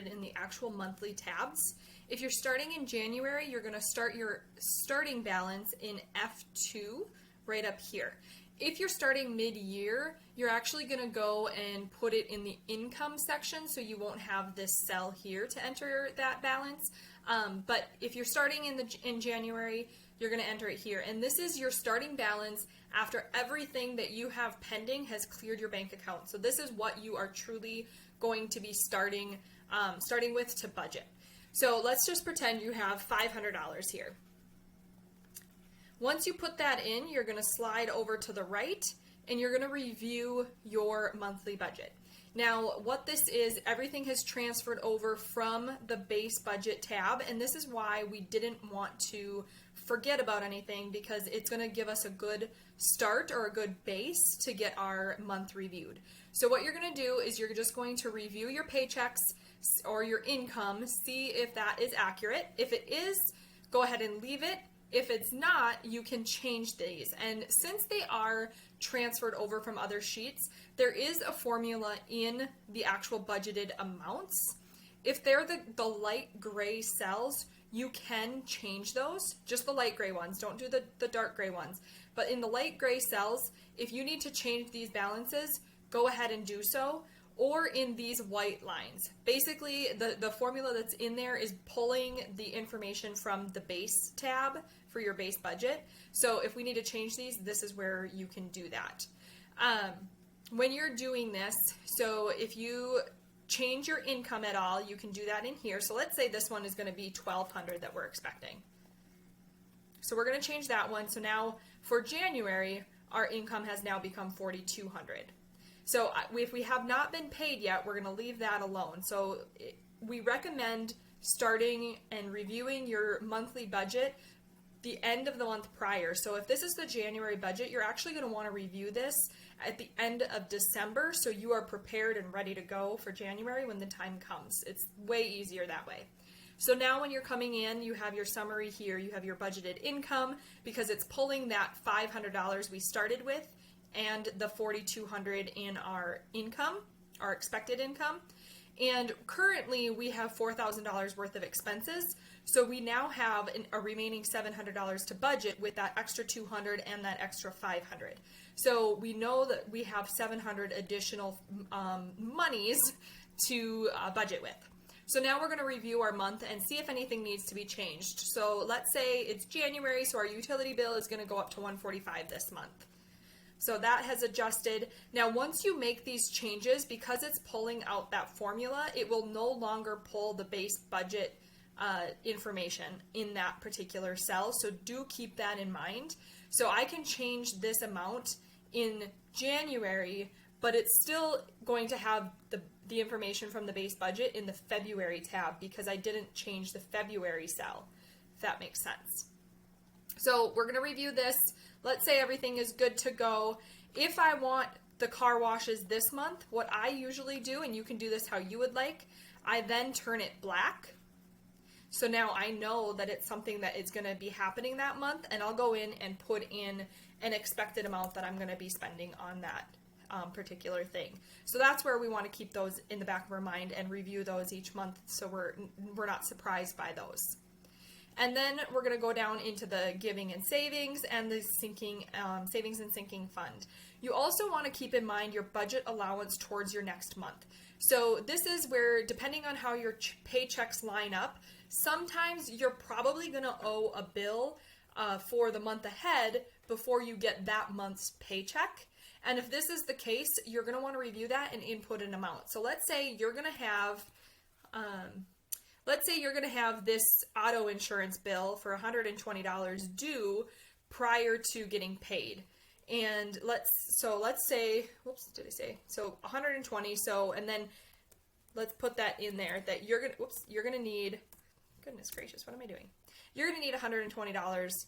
in the actual monthly tabs. If you're starting in January, you're going to start your starting balance in F2 right up here. If you're starting mid-year, you're actually going to go and put it in the income section, so you won't have this cell here to enter that balance. But if you're starting in January, you're going to enter it here. And this is your starting balance after everything that you have pending has cleared your bank account. So this is what you are truly going to be starting with to budget. So let's just pretend you have $500 here. Once you put that in, you're going to slide over to the right and you're going to review your monthly budget. Now, what this is, everything has transferred over from the base budget tab, and this is why we didn't want to forget about anything, because it's going to give us a good start or a good base to get our month reviewed. So what you're going to do is you're just going to review your paychecks or your income, see if that is accurate. If it is, go ahead and leave it. If it's not, you can change these. And since they are transferred over from other sheets, there is a formula in the actual budgeted amounts. If they're the light gray cells, you can change those, just the light gray ones. Don't do the dark gray ones. But in the light gray cells, if you need to change these balances, go ahead and do so. Or in these white lines. Basically, the formula that's in there is pulling the information from the base tab for your base budget. So if we need to change these, this is where you can do that. When you're doing this, so if you change your income at all, you can do that in here. So let's say this one is going to be $1,200 that we're expecting. So we're going to change that one. So now for January, our income has now become $4,200. So if we have not been paid yet, we're going to leave that alone. So we recommend starting and reviewing your monthly budget the end of the month prior. So if this is the January budget, you're actually going to want to review this at the end of December, so you are prepared and ready to go for January when the time comes. It's way easier that way. So now when you're coming in, you have your summary here. You have your budgeted income because it's pulling that $500 we started with and the $4,200 in our income, our expected income. And currently we have $4,000 worth of expenses. So we now have a remaining $700 to budget with that extra $200 and that extra $500. So we know that we have $700 additional monies to budget with. So now we're going to review our month and see if anything needs to be changed. So let's say it's January, so our utility bill is going to go up to $145 this month. So that has adjusted. Now, once you make these changes, because it's pulling out that formula, it will no longer pull the base budget information in that particular cell. So do keep that in mind. So I can change this amount in January, but it's still going to have the information from the base budget in the February tab because I didn't change the February cell, if that makes sense. So we're going to review this. Let's say everything is good to go. If I want the car washes this month, what I usually do, and you can do this how you would like, I then turn it black. So now I know that it's something that is going to be happening that month, and I'll go in and put in an expected amount that I'm going to be spending on that particular thing. So that's where we want to keep those in the back of our mind and review those each month so we're not surprised by those. And then we're going to go down into the giving and savings and the sinking savings and sinking fund. You also want to keep in mind your budget allowance towards your next month. So this is where, depending on how your paychecks line up, sometimes you're probably going to owe a bill for the month ahead before you get that month's paycheck. And if this is the case, you're going to want to review that and input an amount. So let's say you're going to have this auto insurance bill for $120 due prior to getting paid. And let's say, so 120, so, and then let's put that in there that you're going to need, goodness gracious, what am I doing? You're going to need $120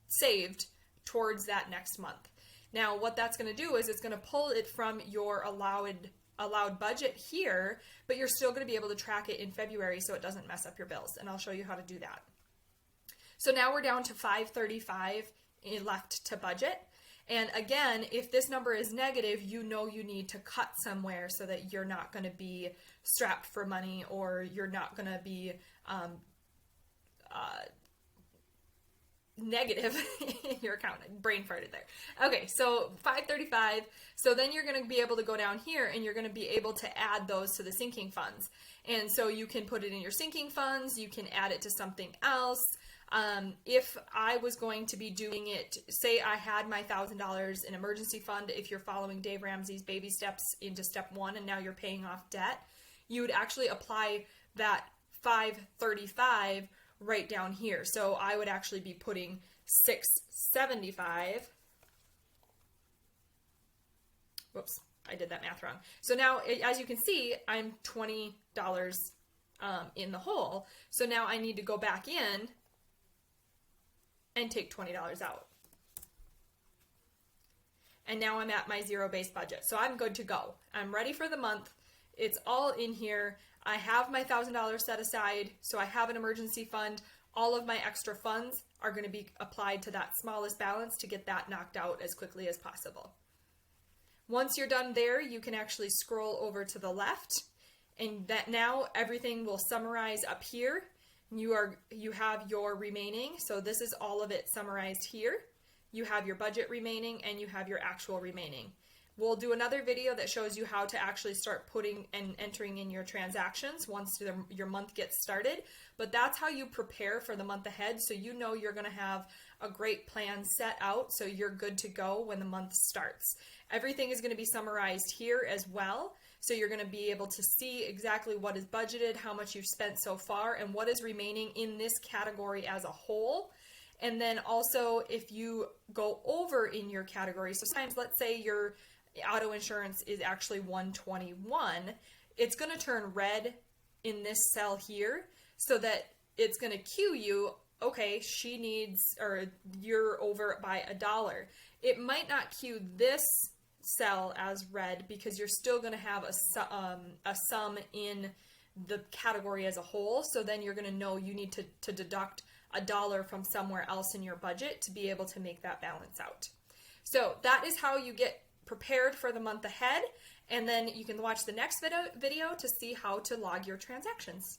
saved towards that next month. Now, what that's going to do is it's going to pull it from your allowed budget here, but you're still going to be able to track it in February so it doesn't mess up your bills, and I'll show you how to do that. So now we're down to $535 left to budget, And again, if this number is negative, you know you need to cut somewhere so that you're not going to be strapped for money, or you're not going to be negative in your account. Brain farted there. Okay, so 535. So then you're going to be able to go down here and you're going to be able to add those to the sinking funds. And so you can put it in your sinking funds, you can add it to something else. If I was going to be doing it, say I had my $1,000 in emergency fund, if you're following Dave Ramsey's baby steps into step 1 and now you're paying off debt, you would actually apply that 535 right down here. So I would actually be putting 675. Whoops, I did that math wrong. So now, as you can see, I'm $20 in the hole. So now I need to go back in and take $20 out. And now I'm at my zero-based budget. So I'm good to go. I'm ready for the month. It's all in here. I have my $1,000 set aside, so I have an emergency fund. All of my extra funds are going to be applied to that smallest balance to get that knocked out as quickly as possible. Once you're done there, you can actually scroll over to the left, and that now everything will summarize up here. You have your remaining, so this is all of it summarized here. You have your budget remaining and you have your actual remaining. We'll do another video that shows you how to actually start putting and entering in your transactions once your month gets started. But that's how you prepare for the month ahead, so you know you're going to have a great plan set out so you're good to go when the month starts. Everything is going to be summarized here as well, so you're going to be able to see exactly what is budgeted, how much you've spent so far, and what is remaining in this category as a whole. And then also, if you go over in your category, so sometimes let's say your auto insurance is actually 121, it's going to turn red in this cell here so that it's going to cue you, okay, she needs, or you're over by $1. It might not cue this cell as red because you're still going to have a sum in the category as a whole. So then you're going to know you need to deduct $1 from somewhere else in your budget to be able to make that balance out. So that is how you get prepared for the month ahead, and then you can watch the next video to see how to log your transactions.